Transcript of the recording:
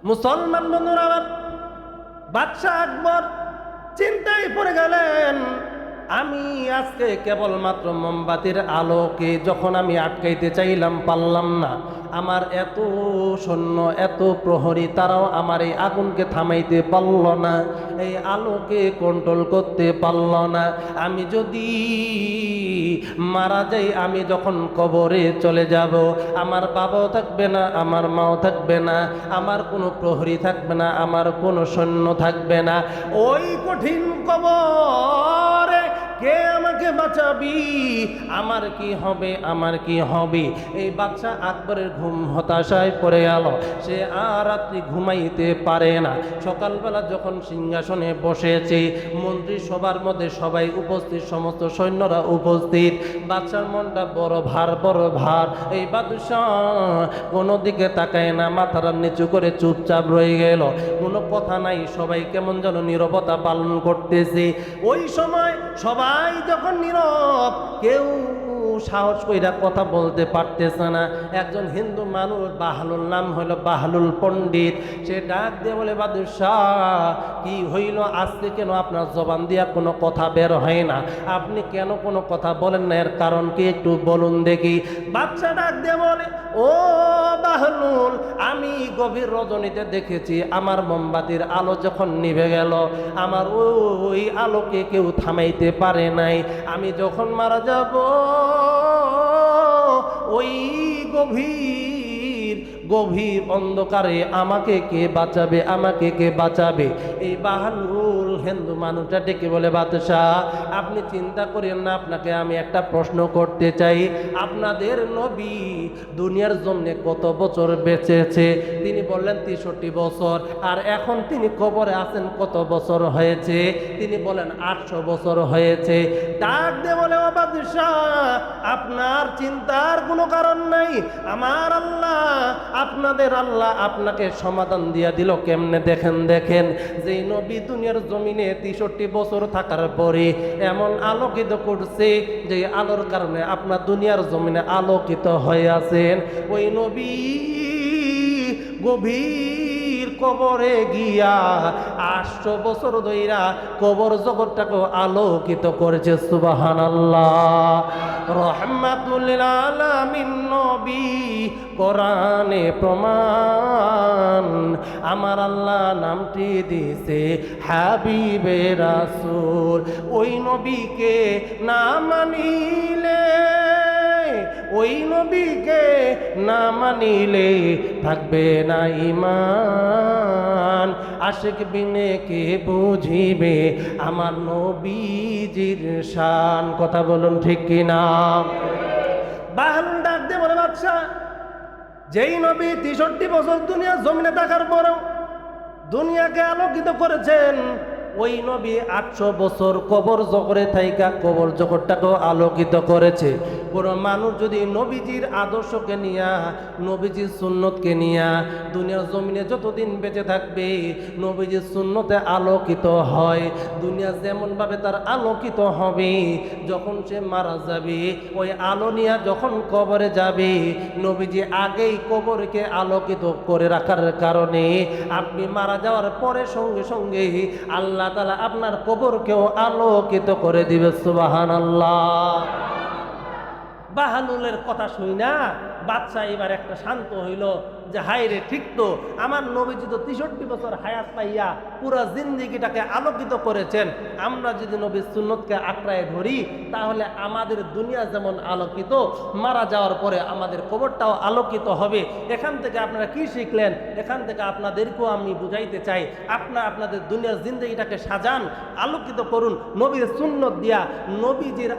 মুসলমান বন্ধুরা আমার, বাদশাহ আকবর চিন্তায় পড়ে গেলেন, আমি আজকে কেবলমাত্র মোমবাতির আলোকে যখন আমি আটকাইতে চাইলাম পারলাম না, আমার এত সৈন্য এত প্রহরী তারাও আমার এই আগুনকে থামাইতে পারল না, এই আলোকে কন্ট্রোল করতে পারল না। আমি যদি মারা যাই, আমি যখন কবরে চলে যাব, আমার বাবাও থাকবে না, আমার মাও থাকবে না, আমার কোনো প্রহরী থাকবে না, আমার কোনো সৈন্য থাকবে না। ওই কঠিন কবরে কে আমাকে বাঁচাবি? আমার কি হবে, আমার কি হবে? এই বাদশাহ আকবরের ঘুম হতাশায় পড়ে গেল। সে আর রাত্রি ঘুমাইতে পারে না। সকালবেলা যখন সিংহাসনে বসেছে, মন্ত্রী সবার মধ্যে সবাই উপস্থিত, সমস্ত সৈন্যরা উপস্থিত, বাদশার মনটা বড় ভার, বড় ভার। এই বাদশাহ কোনো দিকে তাকায় না, মাথাটা নিচু করে চুপচাপ রয়ে গেল, কোনো কথা নাই, সবাই কেমন যেন নীরবতা পালন করতেছে। ওই সময় সবাই যখন নীরব, কেউ সাহস কইরা কথা বলতে পারতেছে না। একজন হিন্দু মানুষ, বাহলুল, নাম হইল বাহলুল পণ্ডিত, সে ডাক দিয়ে বলে, বাদশাহ কি হইল আজকে, কেন আপনার জবান দিয়া কোনো কথা বের হয় না? আপনি কেন কোনো কথা বলেন না? এর কারণ কি একটু বলুন দেখি। বাদশাহ ডাক দিয়ে বলে, ও বাহলুল, আমি গভীর রজনীতে দেখেছি আমার মোমবাতির আলো যখন নিভে গেল, আমার ওই আলোকে কেউ থামাইতে পারে নাই। আমি যখন মারা যাব, ওই গভীর গভীর অন্ধকারে আমাকে কে বাঁচাবে, আমাকে কে বাঁচাবে? এই বাহলুল হিন্দু মানুষটা ডেকে বলে, বাদশাহ আপনি চিন্তা করেন না, আপনাকে আমি একটা প্রশ্ন করতে চাই। আপনাদের নবী দুনিয়ার জন্য কত বছর বেঁচেছে? তিনি বললেন 63 বছর। আর এখন তিনি কবরে আছেন কত বছর হয়েছে? তিনি বলেন 800 বছর হয়েছে। ডাক দিয়ে বলে, ও বাদশাহ আপনার চিন্তার কোনো কারণ নাই, আমার আল্লাহ, আপনাদের আল্লাহ আপনাকে সমাধান দিয়া দিল। কেমনে? দেখেন দেখেন, যে নবী দুনিয়ার জমিনে 63 বছর থাকার পরে এমন আলোকিত করছে, যে আলোর কারণে আপনার দুনিয়ার জমিনে আলোকিত হয়ে আছেন। ওই নবী গভীর কবরে গিয়া 800 বছর ধইরা কবর জগৎটাকে আলোকিত করেছে। সুবহানাল্লাহ। রহমাতুল লিল আলামিন নবী, কোরআনে প্রমাণ, আমার আল্লাহ নামটি দিয়েছে হাবিবে রাসূল। ওই নবীকে না মানিলে, ওই নবীকে না মানিলে থাকবে না ঈমান। আশিক বিনে কে বুঝিবে আমার নবীজির শান? কথা বলুন ঠিক কিনা? বাহলুল ডাক দিয়ে বলে, বাদশাহ যেই নবী 63 বছর দুনিয়া জমিনে থাকার পরেও দুনিয়াকে আলোকিত করেছেন, ওই নবী 800 বছর কবর জগরে থাইকা কবর জগৎটাকেও আলোকিত করেছে। কোনো মানুষ যদি নবীজির আদর্শকে নিয়া, নবীজির সুন্নতকে নিয়া দুনিয়ার জমিনে যতদিন বেঁচে থাকবে, নবীজির সুন্নতে আলোকিত হয়, দুনিয়া যেমনভাবে তার আলোকিত হবে, যখন সে মারা যাবে ওই আলো নিয়া যখন কবরে যাবে, নবীজি আগেই কবরকে আলোকিত করে রাখার কারণে আপনি মারা যাওয়ার পরে সঙ্গে সঙ্গে আল্লাহ তাআলা আপনার কবরকেও আলোকিত করে দিবে। সুবহানাল্লাহ। বাহলুলের কথা শুই না বাদশাহ এবার একটা শান্ত হইল, যে হায় রে, ঠিক তো, আমার নবীজি তো 63 বছর হায়াত পাইয়া পুরা জিন্দেগিটাকে আলোকিত করেছেন। আমরা যদি নবীর সুন্নতকে আঁকড়ায় ধরি, তাহলে আমাদের দুনিয়া যেমন আলোকিত, মারা যাওয়ার পরে আমাদের কবরটাও আলোকিত হবে। এখান থেকে আপনারা কি শিখলেন? এখান থেকে আপনাদেরকেও আমি বুঝাইতে চাই, আপনাদের দুনিয়ার জিন্দেগিটাকে সাজান, আলোকিত করুন নবীর সুন্নত দিয়া, নবীজির